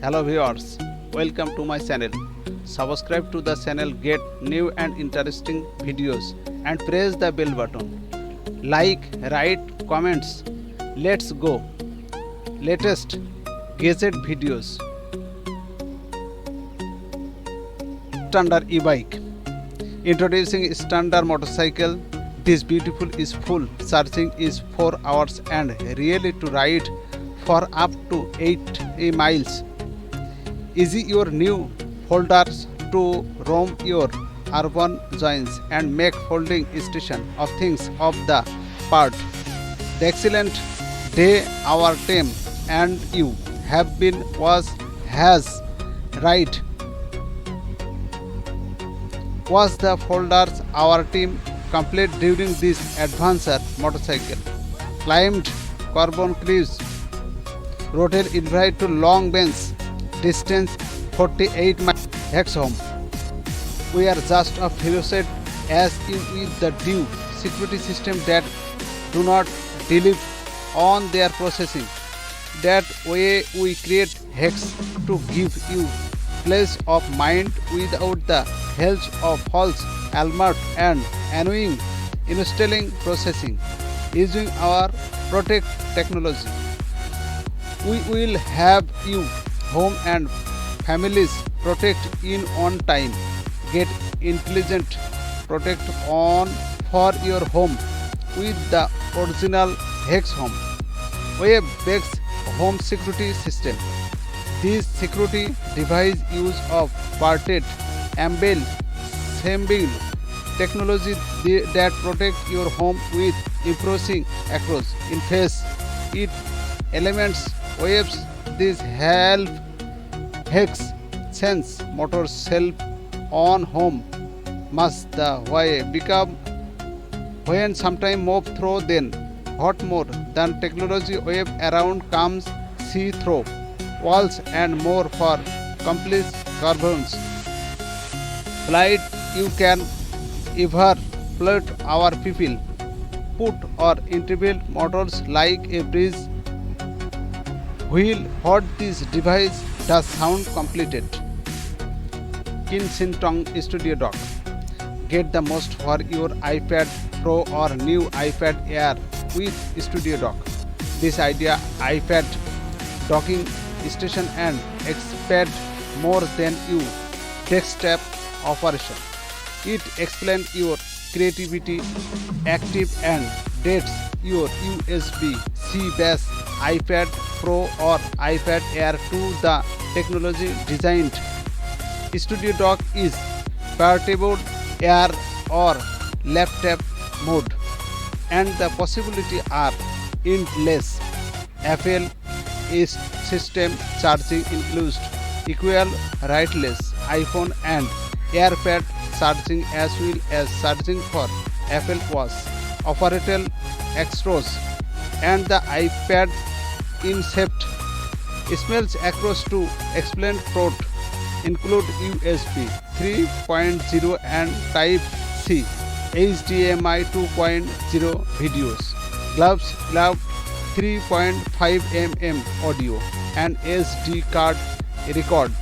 Hello viewers, welcome to my channel. Subscribe to the channel, get new and interesting videos and press the bell button. Like, write comments. Let's go. Latest gadget videos. Standard e-bike. Introducing standard motorcycle. This beautiful is full charging is 4 hours and really to ride for up to 8 miles. Easy your new folders to roam your urban joints and make folding station of things of the part. The excellent day our team and you have been has right was the folders our team complete during this adventure motorcycle. Climbed carbon cliffs, roaded Irvine to Long Beach.Distance 48 miles hex home. We are just a fellowship as in with the due security system that do not deliver on their processing. That way we create hex to give you peace of mind without the help of false alarm and annoying installing processing. Using our protect technology, we will have you home and families protect in on time. Get intelligent protect on for your home with the original hex home web-based home security system. This security device use of parted embedded symbol technology that protect your home with impressing across in face it elements waves. This help hex sense motor self on home must the way become when sometime move through then hot more than technology wave around comes see through walls and more for complete carbons flight. You can ever float our people put or inbuilt motors like a bridge wheel. What this device does sound completed. Kensington Studio Dock. Get the most for your iPad Pro or new iPad Air with Studio Dock. This idea iPad docking station and expand more than you desktop operation. It explains your creativity, active and dates your USB-C based iPad Pro or iPad Air to the technology designed. Studio Dock is portable Air or laptop mode and the possibility are endless. Apple is system charging includes equal wireless iPhone and AirPad charging as well as charging for Apple Watch, operator extras and the iPad incept smells across to explained port include USB 3.0 and Type C, HDMI 2.0 videos, gloves 3.5 mm audio and SD card record